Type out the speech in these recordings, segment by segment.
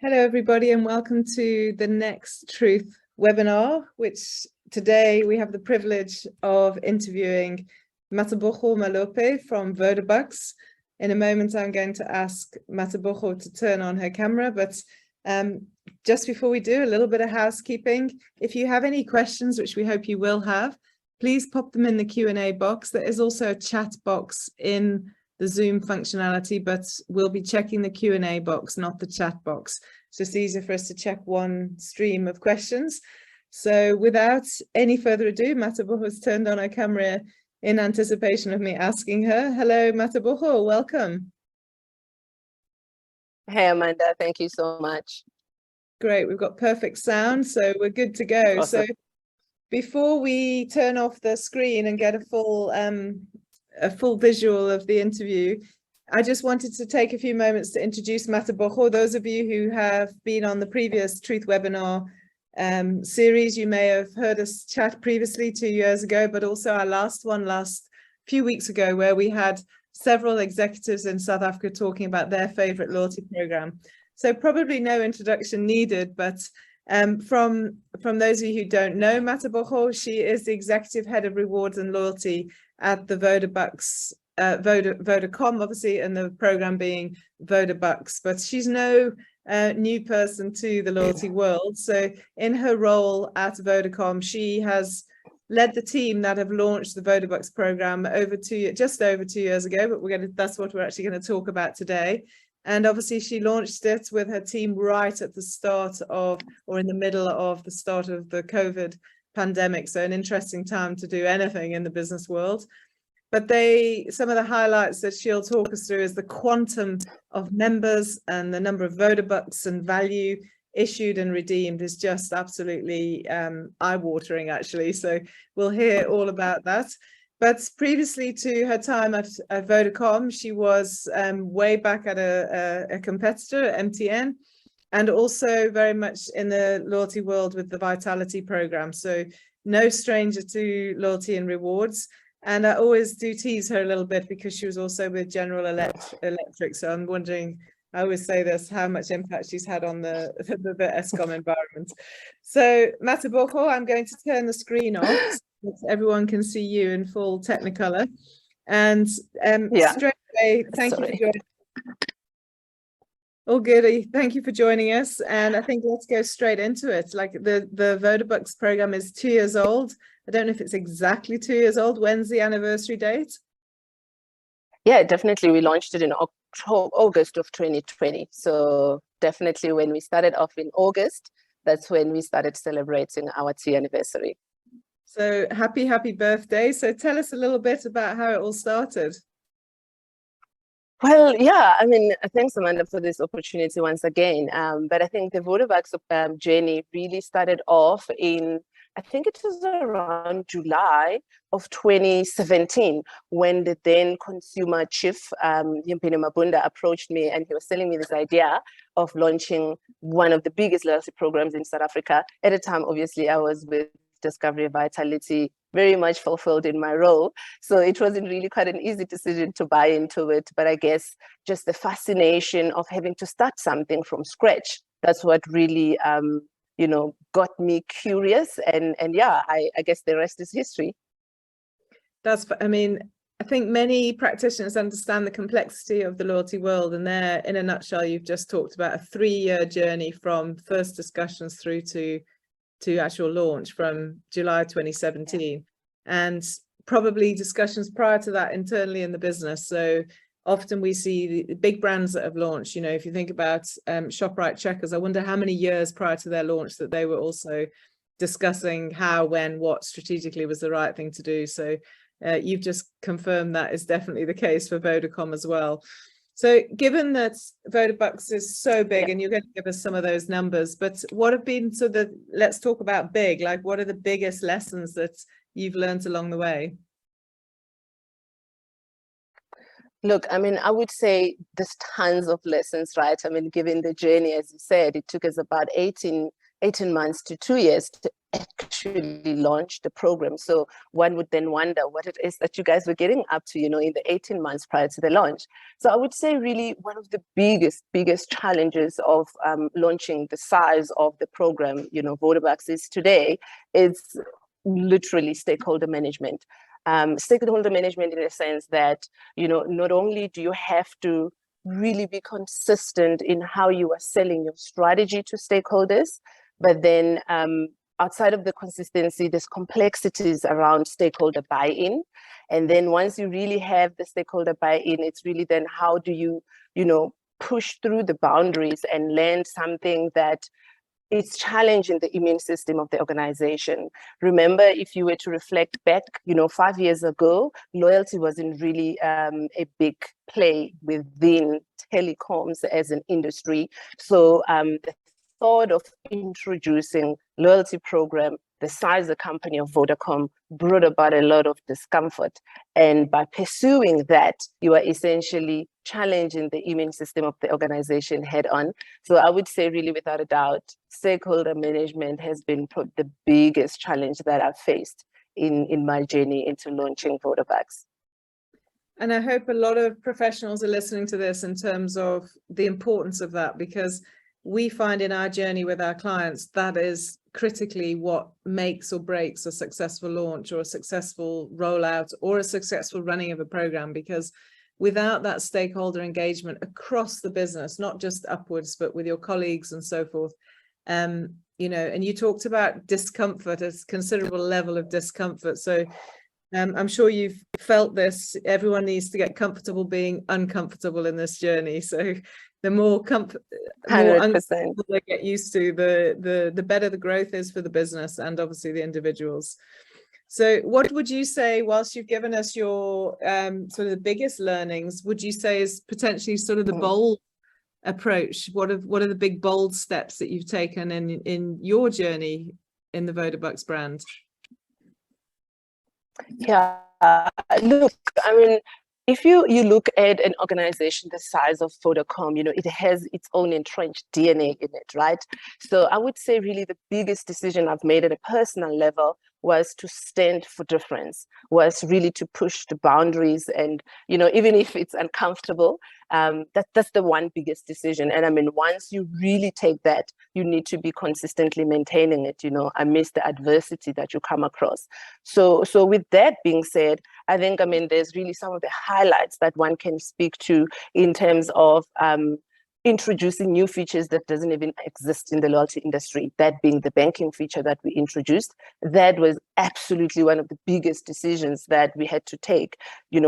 Hello, everybody, and welcome to the Next Truth webinar, which today we have the privilege of interviewing Matabojo Malope from VodaBucks. In a moment, I'm going to ask Matabojo to turn on her camera, but just before we do, a little bit of housekeeping. If you have any questions, which we hope you will have, please pop them in the Q&A box. There is also a chat box in the Zoom functionality, but we'll be checking the Q&A box, not the chat box. It's just easier for us to check one stream of questions. So without any further ado, Matabojo has turned on her camera in anticipation of me asking her. Hello, Matabojo, welcome. Hey, Amanda, thank you so much. Great, we've got perfect sound, so we're good to go. Awesome. So before we turn off the screen and get a full visual of the interview, I just wanted to take a few moments to introduce Matabojo. Those of you who have been on the previous Truth webinar series, you may have heard us chat previously 2 years ago, but also our last few weeks ago, where we had several executives in South Africa talking about their favorite loyalty program. So probably no introduction needed, but from those of you who don't know Matabojo, she is the executive head of rewards and loyalty at the VodaBucks, Vodacom, obviously, and the program being VodaBucks. But she's no new person to the loyalty world. So in her role at Vodacom, she has led the team that have launched the VodaBucks program just over 2 years ago. But that's what we're actually going to talk about today. And obviously she launched it with her team right at the start of, or in the middle of the start of the COVID pandemic. So an interesting time to do anything in the business world. But some of the highlights that she'll talk us through is the quantum of members, and the number of VodaBucks and value issued and redeemed is just absolutely eye-watering, actually. So we'll hear all about that. But previously to her time at Vodacom, she was way back at a competitor, MTN, and also very much in the loyalty world with the Vitality program. So no stranger to loyalty and rewards. And I always do tease her a little bit because she was also with General Electric. So I'm wondering, I always say this, how much impact she's had on the ESCOM environment. So Matabojo, I'm going to turn the screen off so everyone can see you in full Technicolor. And straight away, thank you for joining. All good. Thank you for joining us. And I think let's go straight into it. Like the VodaBucks program is 2 years old. I don't know if it's exactly 2 years old. When's the anniversary date? Yeah, definitely. We launched it in August of 2020. So definitely when we started off in August, that's when we started celebrating our 2-year anniversary. So happy birthday. So tell us a little bit about how it all started. Well, yeah, I mean, thanks, Amanda, for this opportunity once again. But I think the VodaBucks journey really started off in, I think it was around July of 2017, when the then consumer chief, Yimpini Mabunda, approached me, and he was telling me this idea of launching one of the biggest loyalty programs in South Africa. At the time, obviously, I was with Discovery Vitality, very much fulfilled in my role. So it wasn't really quite an easy decision to buy into it. But I guess just the fascination of having to start something from scratch, that's what really, got me curious. And yeah, I guess the rest is history. I think many practitioners understand the complexity of the loyalty world, and there, in a nutshell, you've just talked about a 3-year journey from first discussions through to actual launch from July 2017, and probably discussions prior to that internally in the business. So often we see the big brands that have launched, if you think about ShopRite, Checkers, I wonder how many years prior to their launch that they were also discussing how, when, what strategically was the right thing to do. So you've just confirmed that is definitely the case for Vodacom as well. So given that VodaBucks is so big, and you're going to give us some of those numbers, but what have been let's talk about big, like what are the biggest lessons that you've learned along the way? Look, I mean, I would say there's tons of lessons, right? I mean, given the journey, as you said, it took us about 18 18 months to 2 years to actually launch the program. So one would then wonder what it is that you guys were getting up to, in the 18 months prior to the launch. So I would say really one of the biggest challenges of launching the size of the program, VodaBucks is today, is literally stakeholder management. Stakeholder management in the sense that, not only do you have to really be consistent in how you are selling your strategy to stakeholders, but then outside of the consistency, there's complexities around stakeholder buy-in. And then once you really have the stakeholder buy-in, it's really then how do you, push through the boundaries and land something that it's challenging the immune system of the organization. Remember, if you were to reflect back, 5 years ago, loyalty wasn't really a big play within telecoms as an industry. So the thought of introducing loyalty program the size of the company of Vodacom brought about a lot of discomfort. And by pursuing that, you are essentially challenging the immune system of the organization head on. So I would say really without a doubt, stakeholder management has been the biggest challenge that I've faced in my journey into launching VodaBucks. And I hope a lot of professionals are listening to this in terms of the importance of that, because we find in our journey with our clients, that is critically what makes or breaks a successful launch or a successful rollout or a successful running of a program. Because without that stakeholder engagement across the business, not just upwards, but with your colleagues and so forth, and you talked about discomfort, a considerable level of discomfort. So I'm sure you've felt this. Everyone needs to get comfortable being uncomfortable in this journey. So the more uncomfortable they get used to, the better the growth is for the business and obviously the individuals. So what would you say, whilst you've given us your sort of the biggest learnings, would you say is potentially sort of the bold approach? What are the big bold steps that you've taken in your journey in the VodaBucks brand? Yeah, look, I mean, if you look at an organization the size of Vodacom, it has its own entrenched DNA in it, right? So I would say really the biggest decision I've made at a personal level was to stand for difference, was really to push the boundaries. And, even if it's uncomfortable, that's the one biggest decision. And I mean, once you really take that, you need to be consistently maintaining it, amidst the adversity that you come across. So with that being said, I think, there's really some of the highlights that one can speak to in terms of introducing new features that doesn't even exist in the loyalty industry, that being the banking feature that we introduced. That was absolutely one of the biggest decisions that we had to take,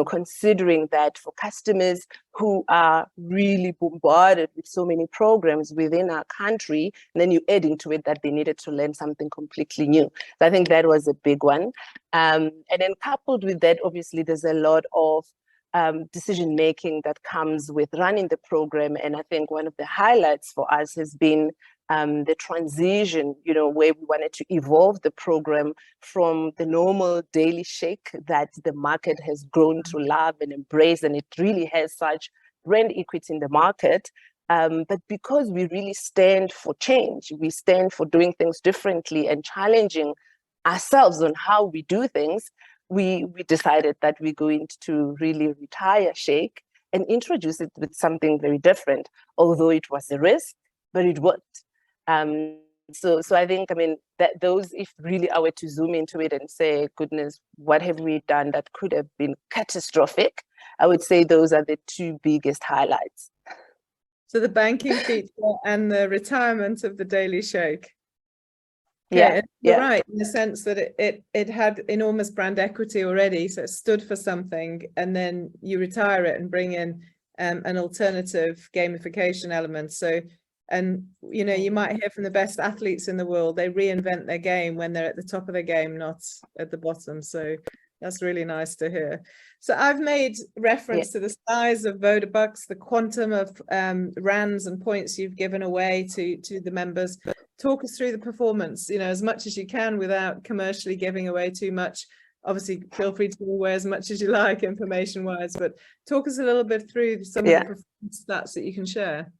considering that for customers who are really bombarded with so many programs within our country, and then you add into it that they needed to learn something completely new. So I think that was a big one. And then coupled with that, obviously, there's a lot of decision making that comes with running the program. And I think one of the highlights for us has been the transition, where we wanted to evolve the program from the normal daily shake that the market has grown to love and embrace, and it really has such brand equity in the market. But because we really stand for change, we stand for doing things differently and challenging ourselves on how we do things, we decided that we're going to really retire Shake and introduce it with something very different, although it was a risk, but it worked. So I think, that those, if really I were to zoom into it and say, goodness, what have we done that could have been catastrophic? I would say those are the two biggest highlights. So the banking feature and the retirement of the daily shake. Yeah, you're right, in the sense that it had enormous brand equity already, so it stood for something, and then you retire it and bring in an alternative gamification element. So, and you might hear from the best athletes in the world, they reinvent their game when they're at the top of their game, not at the bottom. So that's really nice to hear. So I've made reference to the size of VodaBucks, the quantum of rands and points you've given away to the members. Talk us through the performance, as much as you can without commercially giving away too much. Obviously, feel free to give away as much as you like information-wise, but talk us a little bit through some of the performance stats that you can share.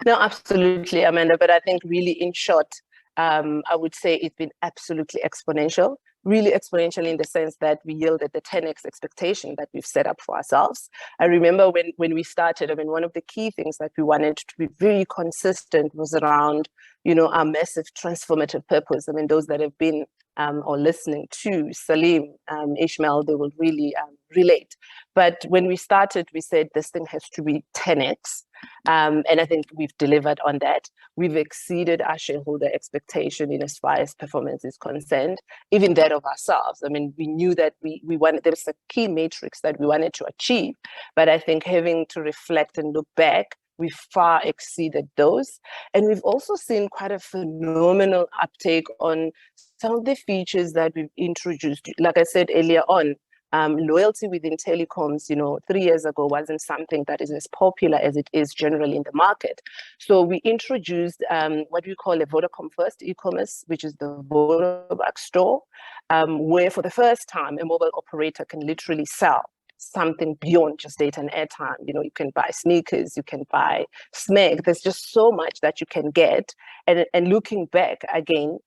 No, absolutely, Amanda. But I think really in short, I would say it's been absolutely exponential, really exponential in the sense that we yielded the 10x expectation that we've set up for ourselves. I remember when we started, I mean, one of the key things that we wanted to be very consistent was around, our massive transformative purpose. I mean, those that have been or listening to Salim, Ishmael, they will really relate. But when we started, we said this thing has to be 10x. And I think we've delivered on that. We've exceeded our shareholder expectation in as far as performance is concerned, even that of ourselves. I mean, we knew that we wanted, there was a key matrix that we wanted to achieve, but I think having to reflect and look back, we far exceeded those. And we've also seen quite a phenomenal uptake on some of the features that we've introduced. Like I said earlier on, loyalty within telecoms, 3 years ago wasn't something that is as popular as it is generally in the market. So we introduced what we call a Vodacom First e-commerce, which is the VodaBucks store, where for the first time, a mobile operator can literally sell something beyond just data and airtime. You can buy sneakers, you can buy SMEG. There's just so much that you can get. And looking back again,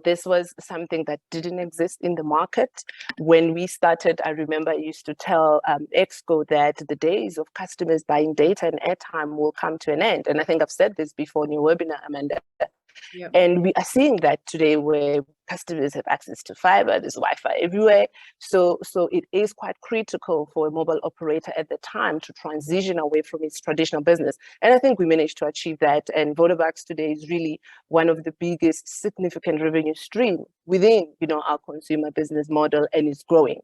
this was something that didn't exist in the market. When we started, I remember I used to tell Exco that the days of customers buying data and airtime will come to an end. And I think I've said this before in your webinar, Amanda. Yep. And we are seeing that today where customers have access to fiber, there's Wi-Fi everywhere. So it is quite critical for a mobile operator at the time to transition away from its traditional business. And I think we managed to achieve that. And VodaBucks today is really one of the biggest significant revenue stream within, our consumer business model, and it's growing.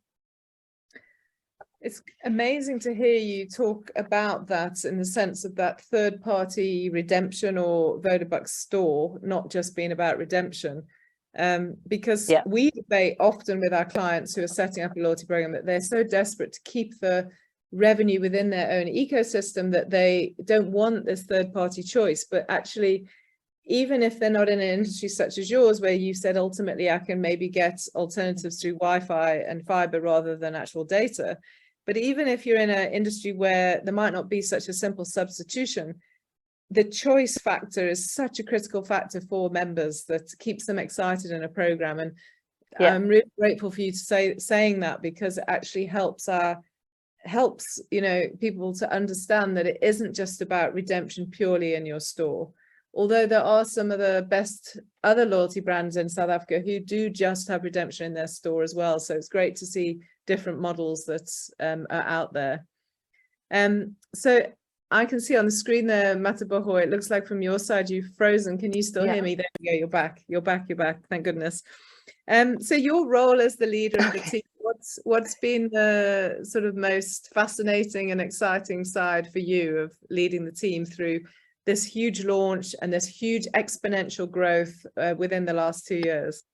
It's amazing to hear you talk about that in the sense of that third-party redemption or VodaBucks store, not just being about redemption. Because we debate often with our clients who are setting up a loyalty program that they're so desperate to keep the revenue within their own ecosystem that they don't want this third-party choice. But actually, even if they're not in an industry such as yours, where you said ultimately I can maybe get alternatives through Wi-Fi and fiber rather than actual data. But even if you're in an industry where there might not be such a simple substitution, the choice factor is such a critical factor for members that keeps them excited in a program. And I'm really grateful for you to saying that, because it actually helps people to understand that it isn't just about redemption purely in your store. Although there are some of the best other loyalty brands in South Africa who do just have redemption in their store as well. So it's great to see different models that are out there. So I can see on the screen there, Mataboho, it looks like from your side you've frozen. Can you still hear me? There we go, you're back, thank goodness. So your role as the leader of the team, what's been the sort of most fascinating and exciting side for you of leading the team through this huge launch and this huge exponential growth within the last 2 years?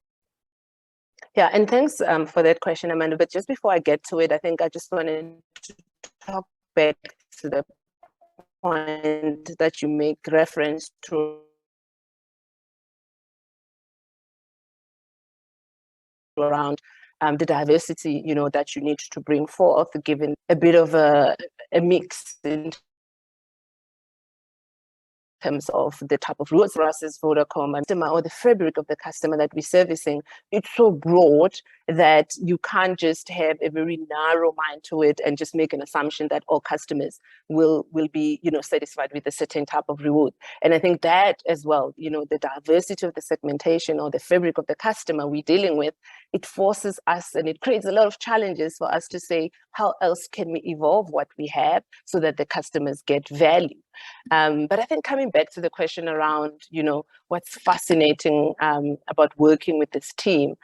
Yeah, and thanks for that question, Amanda. But just before I get to it, I think I just wanted to talk back to the point that you make reference to around the diversity, that you need to bring forth, given a bit of a mix in terms of the type of rewards for us as Vodacom and or the fabric of the customer that we're servicing. It's so broad that you can't just have a very narrow mind to it and just make an assumption that all customers will be, satisfied with a certain type of reward. And I think that as well, the diversity of the segmentation or the fabric of the customer we're dealing with, it forces us and it creates a lot of challenges for us to say, how else can we evolve what we have so that the customers get value? But I think coming back to the question around, what's fascinating about working with this team,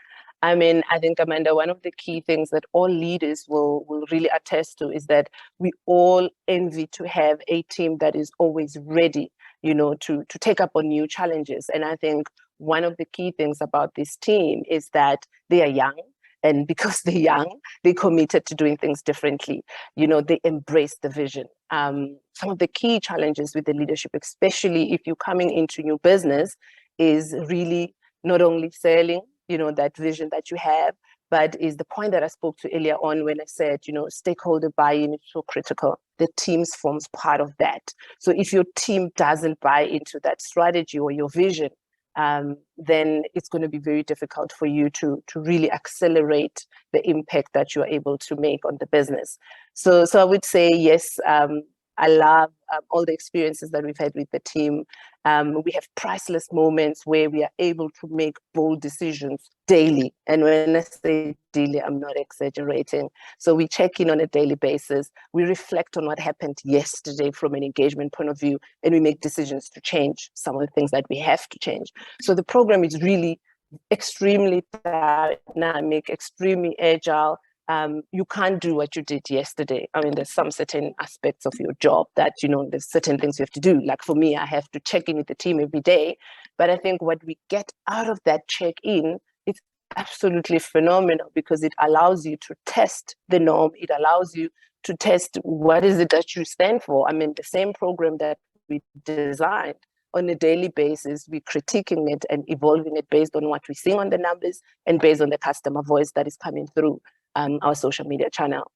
I mean, I think, Amanda, one of the key things that all leaders will really attest to is that we all envy to have a team that is always ready, to take up on new challenges. And I think one of the key things about this team is that they are young. And because they're young, they're committed to doing things differently. They embrace the vision. Some of the key challenges with the leadership, especially if you're coming into new business, is really not only selling, that vision that you have, but is the point that I spoke to earlier on when I said, stakeholder buy-in is so critical. The teams forms part of that. So if your team doesn't buy into that strategy or your vision, then it's going to be very difficult for you to really accelerate the impact that you're able to make on the business. So I would say, yes, I love all the experiences that we've had with the team. We have priceless moments where we are able to make bold decisions daily. And when I say daily, I'm not exaggerating. So we check in on a daily basis. We reflect on what happened yesterday from an engagement point of view, and we make decisions to change some of the things that we have to change. So the program is really extremely dynamic, extremely agile. You can't do what you did yesterday. I mean, there's some certain aspects of your job that, there's certain things you have to do. Like for me, I have to check in with the team every day. But I think what we get out of that check-in, it's absolutely phenomenal because it allows you to test the norm. It allows you to test what is it that you stand for. I mean, the same program that we designed on a daily basis, we're critiquing it and evolving it based on what we're seeing on the numbers and based on the customer voice that is coming through our social media channel.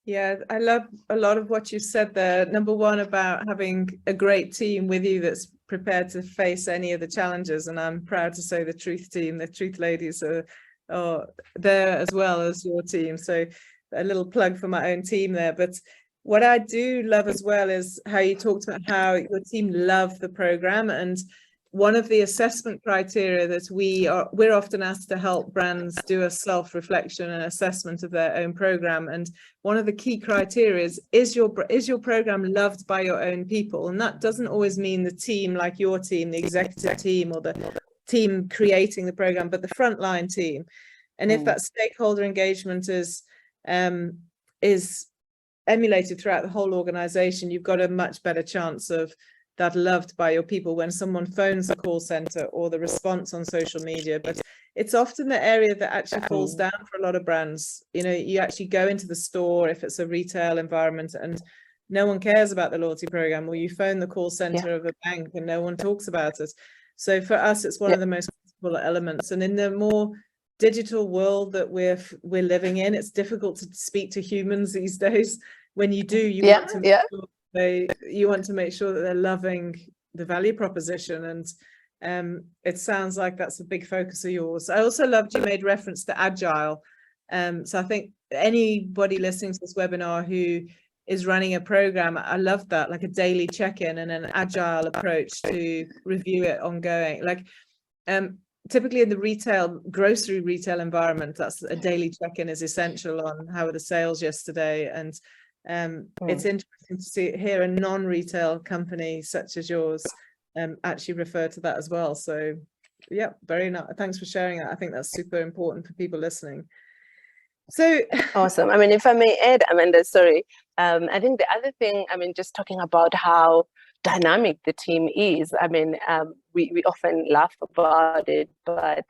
Yeah, I love a lot of what you said there. Number one, about having a great team with you that's prepared to face any of the challenges. And I'm proud to say the Truth team, the Truth ladies are there as well as your team. So a little plug for my own team there. But what I do love as well is how you talked about how your team love the program. And one of the assessment criteria that we're often asked to help brands do a self-reflection and assessment of their own program. And one of the key criteria is your program loved by your own people? And that doesn't always mean the team, like your team, the executive team or the team creating the program, but the frontline team. And if that stakeholder engagement is emulated throughout the whole organization, you've got a much better chance of that loved by your people when someone phones the call center or the response on social media. But it's often the area that actually falls down for a lot of brands. You actually go into the store if it's a retail environment and no one cares about the loyalty program, or you phone the call center of a bank and no one talks about it. So for us, it's one of the most critical elements. And in the more digital world that we're living in, it's difficult to speak to humans these days. When you do, you want to make sure you want to make sure that they're loving the value proposition. And it sounds like that's a big focus of yours. I also loved you made reference to agile. So I think anybody listening to this webinar who is running a program, I love that, like a daily check-in and an agile approach to review it ongoing. Like typically in the grocery retail environment, that's a daily check-in is essential on how were the sales yesterday. And it's interesting to hear a non-retail company such as yours actually refer to that as well. So yeah, very nice. Thanks for sharing that. I think that's super important for people listening. So awesome. I mean, if I may add, Amanda, sorry. I think the other thing, just talking about how dynamic the team is. We often laugh about it, but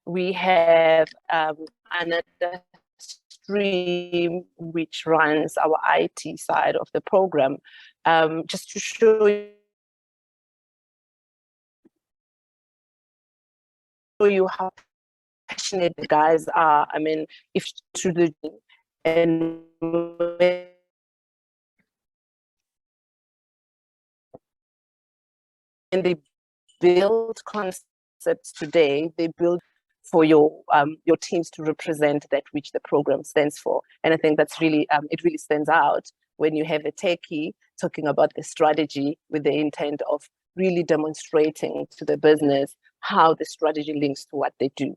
we have another stream which runs our IT side of the program, just to show you how passionate the guys are. If to the and they build concepts today, they build for your teams to represent that which the program stands for. And I think that's really, it really stands out when you have a techie talking about the strategy with the intent of really demonstrating to the business how the strategy links to what they do.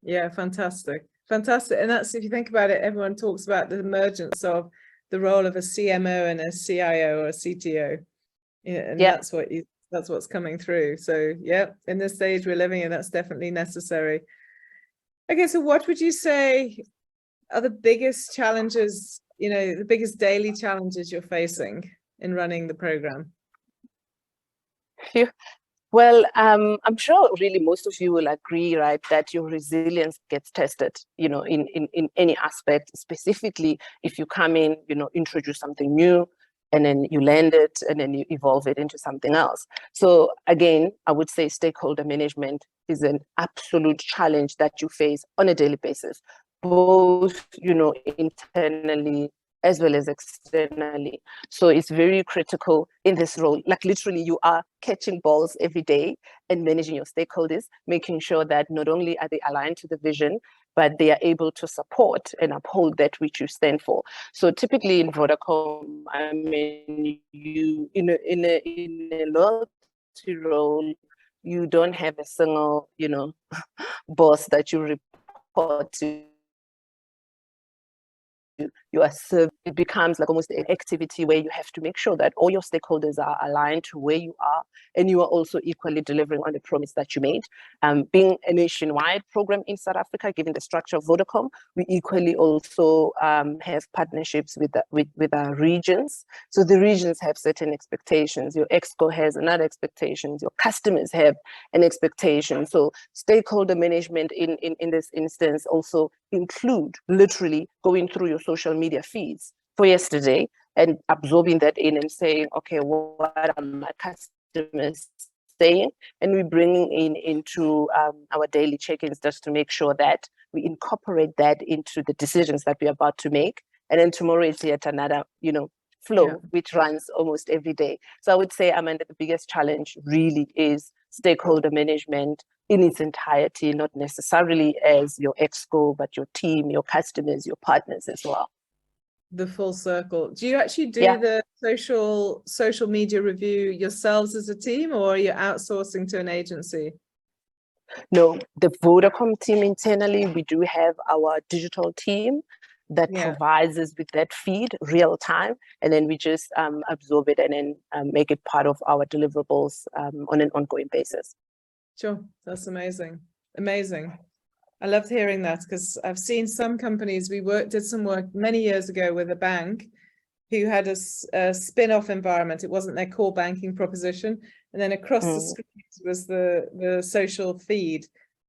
Yeah, fantastic. Fantastic. And that's, if you think about it, everyone talks about the emergence of the role of a CMO and a CIO or a CTO. And that's what's coming through. So yeah, in this stage we're living in, that's definitely necessary. Okay, so what would you say are the biggest challenges, the biggest daily challenges you're facing in running the program? Well, I'm sure really most of you will agree, right, that your resilience gets tested, in any aspect, specifically if you come in, introduce something new, and then you land it, and then you evolve it into something else. So again, I would say stakeholder management is an absolute challenge that you face on a daily basis, both, internally as well as externally. So it's very critical in this role. Like literally you are catching balls every day and managing your stakeholders, making sure that not only are they aligned to the vision, but they are able to support and uphold that which you stand for. So typically in Vodacom, I mean, you in a loyalty role, you don't have a single, boss that you report to. You are served. It becomes like almost an activity where you have to make sure that all your stakeholders are aligned to where you are, and you are also equally delivering on the promise that you made. Being a nationwide program in South Africa, given the structure of Vodacom, we equally also have partnerships with our regions. So the regions have certain expectations. Your exco has another expectations. Your customers have an expectation. So stakeholder management in this instance also include literally going through your social media feeds for yesterday and absorbing that in and saying, okay, what are my customers saying? And we're bringing into our daily check-ins just to make sure that we incorporate that into the decisions that we're about to make. And then tomorrow is yet another, flow, which runs almost every day. So I would say, Amanda, the biggest challenge really is stakeholder management in its entirety, not necessarily as your exco, but your team, your customers, your partners as well. The full circle. Do you actually do the social media review yourselves as a team, or are you outsourcing to an agency? No, the Vodacom team internally, we do have our digital team that provides us with that feed real time, and then we just absorb it and then make it part of our deliverables on an ongoing basis. Sure, that's amazing. Amazing. I loved hearing that, because I've seen some companies, did some work many years ago with a bank who had a spin-off environment. It wasn't their core banking proposition. And then across the screens was the social feed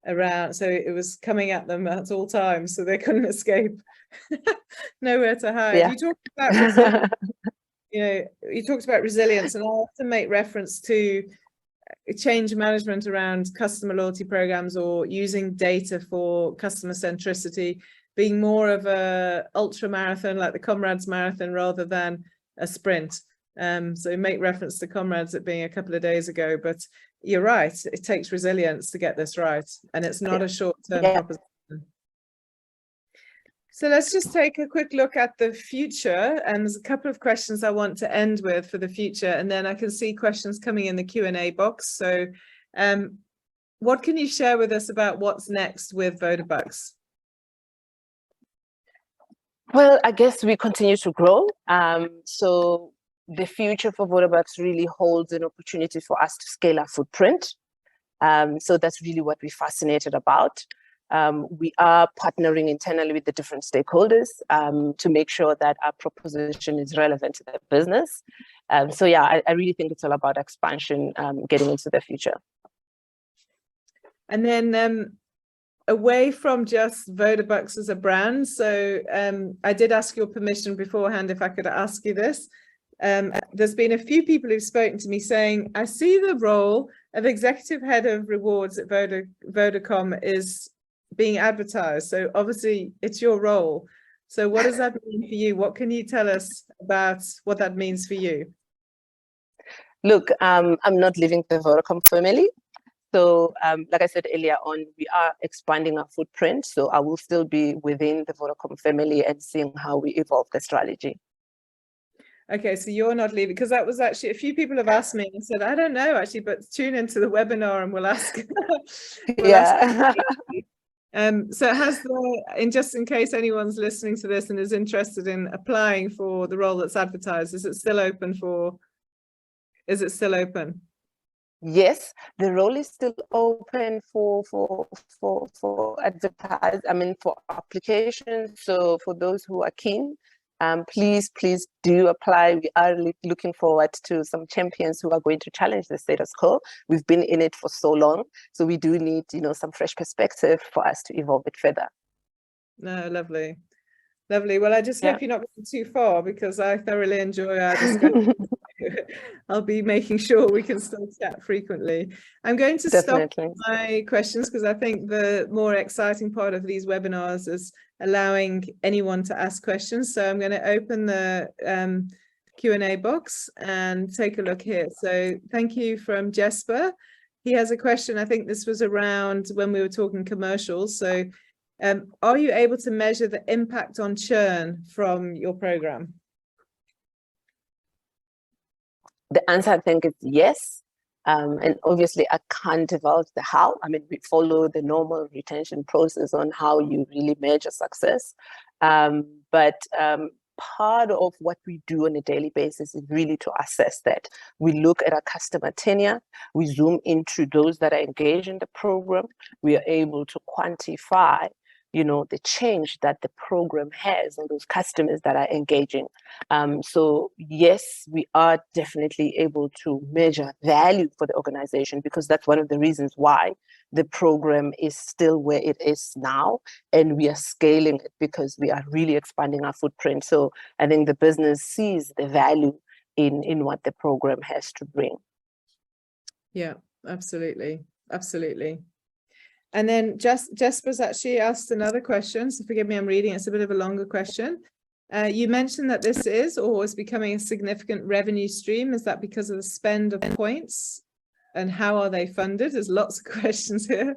around. So it was coming at them at all times, so they couldn't escape. Nowhere to hide. Yeah. You talked about resilience, you talked about resilience, and I often make reference to change management around customer loyalty programs, or using data for customer centricity, being more of a ultra marathon like the Comrades Marathon rather than a sprint. So make reference to Comrades it being a couple of days ago, but you're right, it takes resilience to get this right, and it's not a short-term proposition. So let's just take a quick look at the future, and there's a couple of questions I want to end with for the future, and then I can see questions coming in the Q&A box. So what can you share with us about what's next with VodaBucks? Well, I guess we continue to grow. So the future for VodaBucks really holds an opportunity for us to scale our footprint. So that's really what we're fascinated about. We are partnering internally with the different stakeholders to make sure that our proposition is relevant to their business. So yeah, I really think it's all about expansion, getting into the future. And then away from just VodaBucks as a brand, so I did ask your permission beforehand if I could ask you this. There's been a few people who've spoken to me saying, I see the role of executive head of rewards at Vodacom is being advertised. So obviously it's your role. So what does that mean for you? What can you tell us about what that means for you? Look, I'm not leaving the Vodacom family. So like I said earlier on, we are expanding our footprint. So I will still be within the Vodacom family and seeing how we evolve the strategy. Okay, so you're not leaving, because that was actually a few people have asked me and said, I don't know actually, but tune into the webinar and we'll ask. Ask so has just in case anyone's listening to this and is interested in applying for the role that's advertised, is it still open? Yes, the role is still open for advertise. I mean, for applications. So for those who are keen, please do apply. We are looking forward to some champions who are going to challenge the status quo. We've been in it for so long, so we do need some fresh perspective for us to evolve it further. No, lovely. Lovely. Well, I just hope you're not going too far, because I thoroughly enjoy our discussion. I'll be making sure we can still chat frequently. I'm going to stop my questions, because I think the more exciting part of these webinars is allowing anyone to ask questions. So I'm going to open the Q&A box and take a look here. So thank you from Jesper. He has a question. I think this was around when we were talking commercials. So are you able to measure the impact on churn from your program? The answer, I think, is yes. And obviously, I can't divulge the how. I mean, we follow the normal retention process on how you really measure success. But part of what we do on a daily basis is really to assess that. We look at our customer tenure, we zoom into those that are engaged in the program, we are able to quantify, you know, the change that the program has on those customers that are engaging. So yes, we are definitely able to measure value for the organization, because that's one of the reasons why the program is still where it is now, and we are scaling it because we are really expanding our footprint. So I think the business sees the value in what the program has to bring. Yeah, absolutely. Absolutely. And then Jesper's actually asked another question, so forgive me, I'm reading, it's a bit of a longer question. You mentioned that this is or is becoming a significant revenue stream. Is that because of the spend of points? And how are they funded? There's lots of questions here.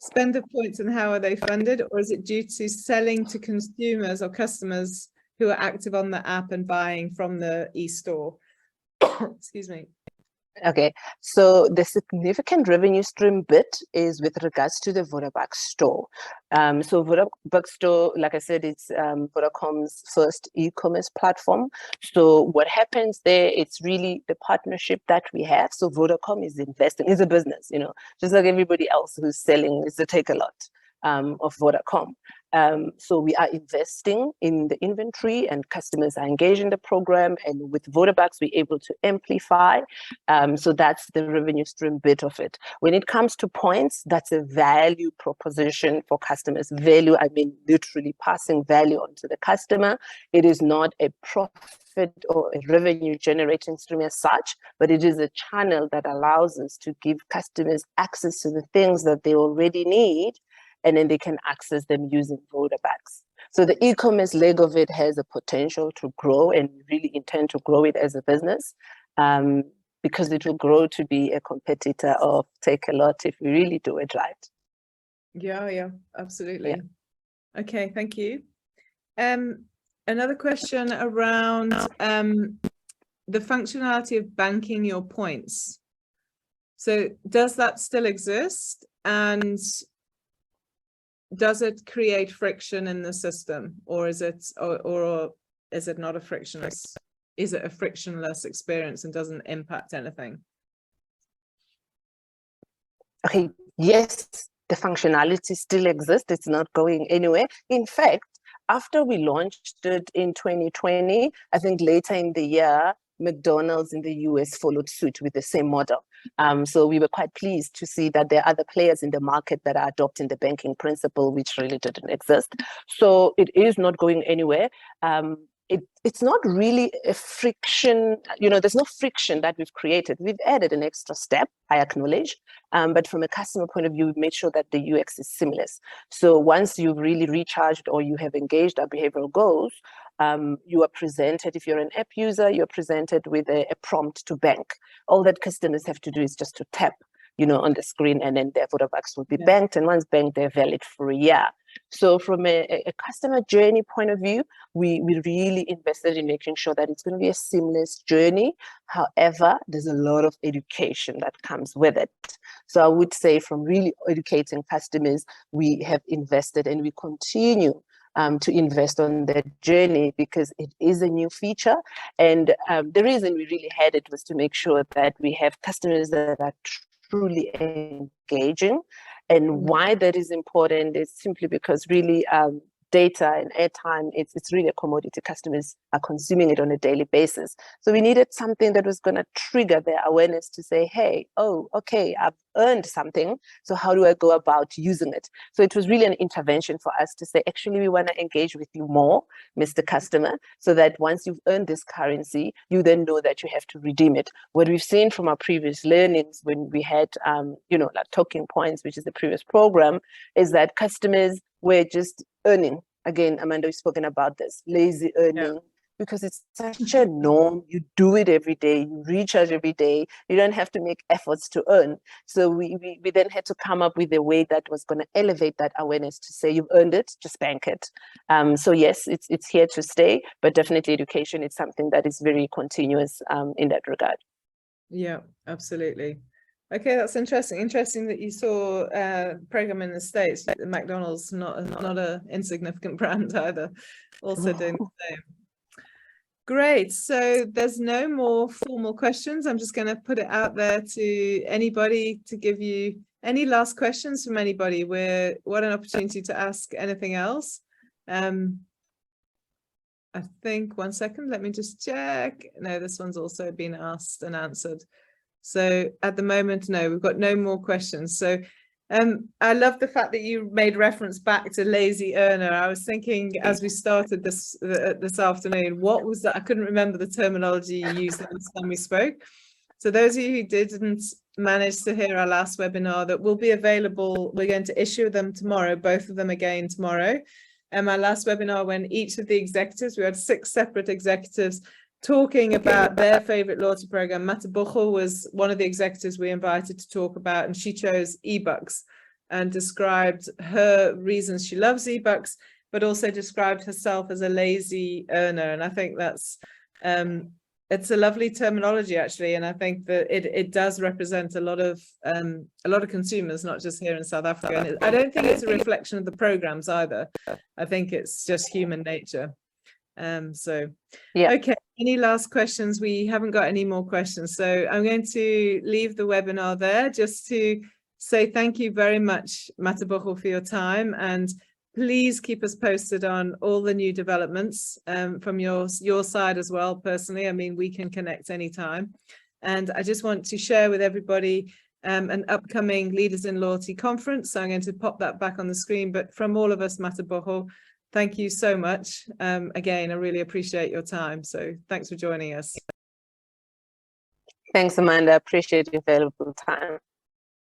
Spend of points and how are they funded? Or is it due to selling to consumers or customers who are active on the app and buying from the e-store? Excuse me. Okay, so the significant revenue stream bit is with regards to the VodaBucks store. So VodaBucks store, like I said, it's Vodacom's first e-commerce platform. So what happens there, it's really the partnership that we have. So Vodacom is investing, is a business, you know, just like everybody else who's selling is to take a lot of Vodacom. So we are investing in the inventory and customers are engaged in the program, and with VodaBucks we're able to amplify. So that's the revenue stream bit of it. When it comes to points, that's a value proposition for customers. Value, I mean literally passing value on to the customer. It is not a profit or a revenue generating stream as such, but it is a channel that allows us to give customers access to the things that they already need, and then they can access them using VodaBucks. So the e-commerce leg of it has a potential to grow, and we really intend to grow it as a business, because it will grow to be a competitor of Takealot if we really do it right. Yeah, absolutely. Yeah. Okay, thank you. Another question around the functionality of banking your points. So does that still exist? And does it create friction in the system, or is it or is it not a frictionless? Is it a frictionless experience and doesn't impact anything? Okay, yes, the functionality still exists. It's not going anywhere. In fact, after we launched it in 2020, I think later in the year, McDonald's in the US followed suit with the same model. So we were quite pleased to see that there are other players in the market that are adopting the banking principle, which really didn't exist. So it is not going anywhere. It's not really a friction, you know, there's no friction that we've created. We've added an extra step, I acknowledge, but from a customer point of view, we've made sure that the UX is seamless. So once you've really recharged or you have engaged our behavioral goals, you are presented, if you're an app user, you're presented with a prompt to bank. All that customers have to do is just to tap, you know, on the screen, and then their VodaBucks will be banked, and once banked, they're valid for a year. So from a customer journey point of view, we really invested in making sure that it's going to be a seamless journey. However, there's a lot of education that comes with it. So I would say from really educating customers, we have invested and we continue to invest on that journey, because it is a new feature. And the reason we really had it was to make sure that we have customers that are truly engaging. And why that is important is simply because really data and airtime, it's really a commodity. Customers are consuming it on a daily basis. So we needed something that was going to trigger their awareness to say, hey, oh, okay, I've earned something. So how do I go about using it? So it was really an intervention for us to say, actually, we want to engage with you more, Mr. Customer, so that once you've earned this currency, you then know that you have to redeem it. What we've seen from our previous learnings when we had, like talking points, which is the previous program, is that customers were just earning. Again, Amanda, we've spoken about this, lazy earning, because it's such a norm. You do it every day, you recharge every day, you don't have to make efforts to earn. So we then had to come up with a way that was going to elevate that awareness to say, you've earned it, just bank it. So yes, it's here to stay, but definitely education is something that is very continuous in that regard. Yeah, absolutely. Okay, that's interesting. Interesting that you saw program in the States. McDonald's, not a insignificant brand either, also doing the same. Great. So there's no more formal questions. I'm just going to put it out there to anybody to give you any last questions from anybody. What an opportunity to ask anything else. I think 1 second, let me just check. No, this one's also been asked and answered. So at the moment, no, we've got no more questions. So I love the fact that you made reference back to lazy earner. I was thinking as we started this afternoon, what was that? I couldn't remember the terminology you used last time we spoke. So those of you who didn't manage to hear our last webinar, that will be available, we're going to issue them tomorrow, both of them again tomorrow. And our last webinar, when each of the executives, we had 6 separate executives talking about their favorite loyalty program. Matabucho was one of the executives we invited to talk about, and she chose eBucks and described her reasons she loves eBucks, but also described herself as a lazy earner. And I think that's it's a lovely terminology, actually, and I think that it does represent a lot of consumers, not just here in South Africa. And I don't think it's a reflection of the programs either. I think it's just human nature. So yeah. Okay, any last questions? We haven't got any more questions, so I'm going to leave the webinar there just to say thank you very much, Matabucho, for your time, and please keep us posted on all the new developments from your side as well. Personally, I mean, we can connect anytime. And I just want to share with everybody an upcoming Leaders in Loyalty conference. So I'm going to pop that back on the screen, but from all of us, Matabucho, thank you so much. Again, I really appreciate your time. So thanks for joining us. Thanks, Amanda. Appreciate your valuable time.